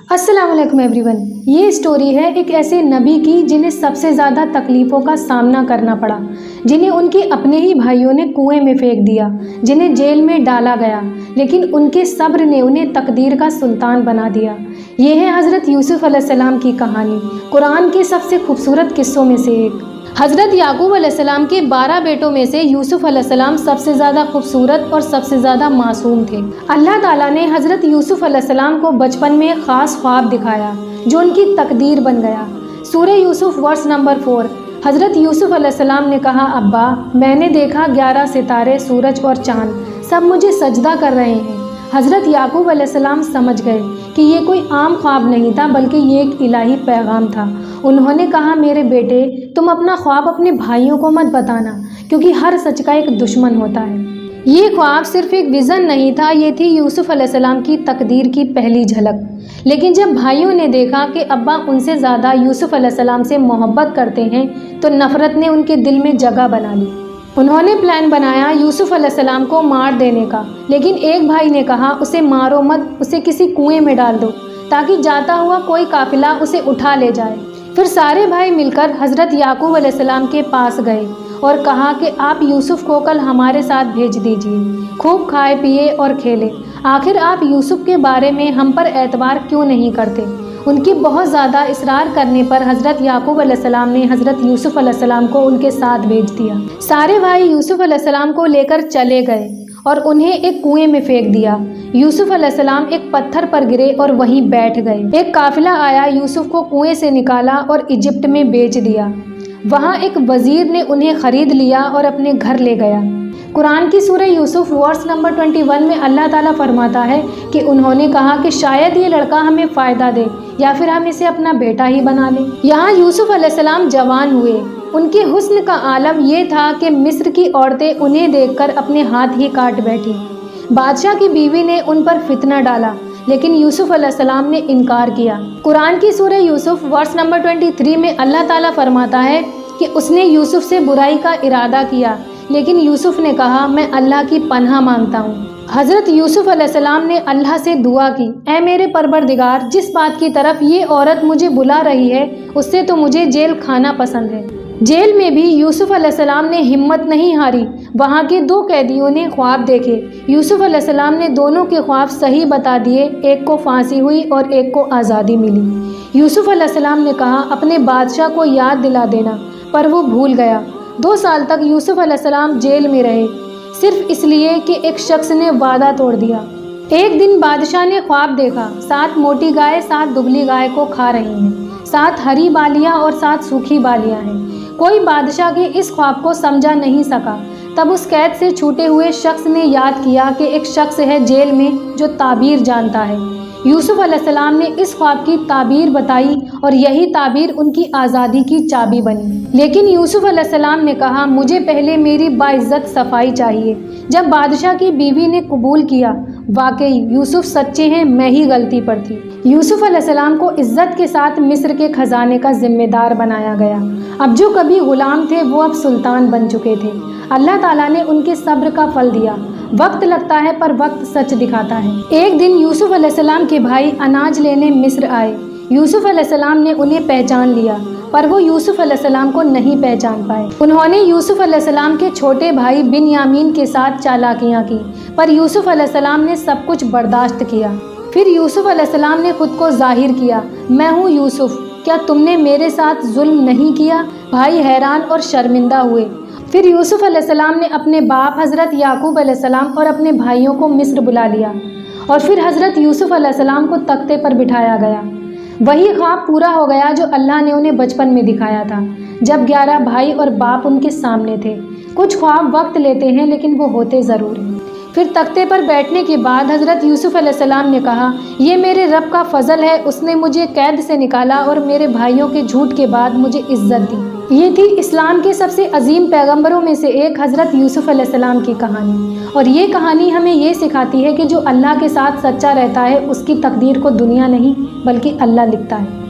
अस्सलाम वालेकुम एवरीवन। ये स्टोरी है एक ऐसे नबी की जिन्हें सबसे ज़्यादा तकलीफ़ों का सामना करना पड़ा, जिन्हें उनके अपने ही भाइयों ने कुएं में फेंक दिया, जिन्हें जेल में डाला गया, लेकिन उनके सब्र ने उन्हें तकदीर का सुल्तान बना दिया। ये है हज़रत यूसुफ़ अलैहिस्सलाम की कहानी, कुरान के सबसे खूबसूरत किस्सों में से एक। हज़रत याकूब अलैहिस्सलाम के 12 बेटों में से यूसुफ़ अलैहिस्सलाम सबसे ज़्यादा खूबसूरत और सबसे ज़्यादा मासूम थे। अल्लाह ताला ने हज़रत यूसुफ़ अलैहिस्सलाम को बचपन में एक ख़ास ख्वाब दिखाया जो उनकी तकदीर बन गया। सूरह यूसुफ़ वर्स नंबर 4। हज़रत यूसुफ़ अलैहिस्सलाम ने कहा, अब्बा, मैंने देखा 11 सितारे, सूरज और चाँद सब मुझे सजदा कर रहे हैं। हज़रत याकूब अलैहिस्सलाम समझ गए कि ये कोई आम ख्वाब नहीं था, बल्कि ये एक इलाही पैगाम था। उन्होंने कहा, मेरे बेटे, तुम अपना ख्वाब अपने भाइयों को मत बताना, क्योंकि हर सच का एक दुश्मन होता है। ये ख्वाब सिर्फ एक विज़न नहीं था, ये थी यूसुफ़ अलैहिस्सलाम की तकदीर की पहली झलक। लेकिन जब भाइयों ने देखा कि अब्बा उनसे ज़्यादा यूसुफ़ अलैहिस्सलाम से मोहब्बत करते हैं, तो नफ़रत ने उनके दिल में जगह बना ली। उन्होंने प्लान बनाया यूसुफ़ अलैहिस्सलाम को मार देने का, लेकिन एक भाई ने कहा, उसे मारो मत, उसे किसी कुएं में डाल दो ताकि जाता हुआ कोई काफिला उसे उठा ले जाए। फिर सारे भाई मिलकर हज़रत याकूब अलैहिस्सलाम के पास गए और कहा कि आप यूसुफ़ को कल हमारे साथ भेज दीजिए, खूब खाए पिए और खेले। आखिर आप यूसुफ़ के बारे में हम पर एतबार क्यों नहीं करते? उनकी बहुत ज़्यादा इसरार करने पर हज़रत याकूब अलैहिस्सलाम ने हज़रत यूसुफ़ अलैहिस्सलाम को उनके साथ भेज दिया। सारे भाई यूसुफ़ अलैहिस्सलाम को लेकर चले गए और उन्हें एक कुएं में फेंक दिया। यूसुफ़ अलैहिस्सलाम एक पत्थर पर गिरे और वहीं बैठ गए। एक काफिला आया, यूसुफ़ को कुएं से निकाला और इजिप्ट में बेच दिया। वहाँ एक वज़ीर ने उन्हें ख़रीद लिया और अपने घर ले गया। कुरान की सूरह यूसुफ़ वर्स नंबर 21 में अल्लाह ताला फरमाता है कि उन्होंने कहा कि शायद ये लड़का हमें फ़ायदा दे या फिर हम इसे अपना बेटा ही बना लें। यहाँ यूसुफ़ अलैहिस्सलाम जवान हुए। उनके हुस्न का आलम ये था कि मिस्र की औरतें उन्हें देखकर अपने हाथ ही काट बैठी। बादशाह की बीवी ने उन पर फितना डाला, लेकिन यूसुफ़ अलैहिस्सलाम ने इनकार किया। कुरान की सूरह यूसुफ़ वर्स नंबर 23 में अल्लाह ताला फरमाता है कि उसने यूसुफ़ से बुराई का इरादा किया, लेकिन यूसुफ़ ने कहा, मैं अल्लाह की पनाह मांगता हूँ। हज़रत यूसुफ़ अलैहिस्सलाम ने अल्लाह से दुआ की, ऐ मेरे परवरदिगार, जिस बात की तरफ ये औरत मुझे बुला रही है उससे तो मुझे जेल खाना पसंद है। जेल में भी यूसुफ़ अलैहिस्सलाम ने हिम्मत नहीं हारी। वहाँ के 2 कैदियों ने ख्वाब देखे। यूसुफ़ अलैहिस्सलाम ने दोनों के ख्वाब सही बता दिए। एक को फांसी हुई और एक को आज़ादी मिली। यूसुफ़ अलैहिस्सलाम ने कहा, अपने बादशाह को याद दिला देना, पर वो भूल गया। 2 साल तक यूसुफ़ अलैहिस्सलाम जेल में रहे, सिर्फ इसलिए कि एक शख्स ने वादा तोड़ दिया। एक दिन बादशाह ने ख्वाब देखा, 7 मोटी गाय 7 दुबली गाय को खा रही हैं, 7 हरी बालियाँ और 7 सूखी बालियाँ हैं। कोई बादशाह के इस ख्वाब को समझा नहीं सका। तब उस कैद से छूटे हुए शख्स ने याद किया कि एक शख्स है जेल में जो ताबीर जानता है। यूसुफ़ अलैहिस्सलाम ने इस ख्वाब की ताबीर बताई और यही ताबीर उनकी आज़ादी की चाबी बनी। लेकिन यूसुफ़ अलैहिस्सलाम ने कहा, मुझे पहले मेरी बाइज़्ज़त सफाई चाहिए। जब बादशाह की बीवी ने कबूल किया, वाकई यूसुफ़ सच्चे हैं, मैं ही गलती पर थी। यूसुफ़ अलैहिस्सलाम को इज़्ज़त के साथ मिस्र के ख़जाने का ज़िम्मेदार बनाया गया। अब जो कभी ग़ुलाम थे वो अब सुल्तान बन चुके थे। अल्लाह ताला ने उनके सब्र का फल दिया। वक्त लगता है पर वक्त सच दिखाता है। एक दिन यूसुफ़ अलैहिस्सलाम के भाई अनाज लेने मिस्र आए। यूसुफ़ अलैहिस्सलाम ने उन्हें पहचान लिया, पर वो यूसुफ़ अलैहिस्सलाम को नहीं पहचान पाए। उन्होंने यूसुफ़ अलैहिस्सलाम के छोटे भाई बिन्यामीन के साथ चालाकियाँ की, पर यूसुफ़ अलैहिस्सलाम ने सब कुछ बर्दाश्त किया। फिर यूसुफ़ अलैहिस्सलाम ने खुद को ज़ाहिर किया, मैं हूँ यूसुफ़, क्या तुमने मेरे साथ जुल्म नहीं किया? भाई हैरान और शर्मिंदा हुए। फिर यूसुफ़ अलैहिस्सलाम ने अपने बाप हज़रत याकूब अलैहिस्सलाम और अपने भाइयों को मिस्र बुला लिया और फिर हज़रत यूसुफ़ अलैहिस्सलाम को तख्ते पर बिठाया गया। वही ख्वाब पूरा हो गया जो अल्लाह ने उन्हें बचपन में दिखाया था, जब 11 भाई और बाप उनके सामने थे। कुछ ख्वाब वक्त लेते हैं, लेकिन वो होते ज़रूर हैं। फिर तख्ते पर बैठने के बाद हज़रत यूसुफ़ अलैहिस्सलाम ने कहा, ये मेरे रब का फ़ज़ल है, उसने मुझे कैद से निकाला और मेरे भाइयों के झूठ के बाद मुझे इज़्ज़त दी। ये थी इस्लाम के सबसे अजीम पैगंबरों में से एक हज़रत यूसुफ़ अलैहिस्सलाम की कहानी। और ये कहानी हमें ये सिखाती है कि जो अल्लाह के साथ सच्चा रहता है उसकी तकदीर को दुनिया नहीं बल्कि अल्लाह लिखता है।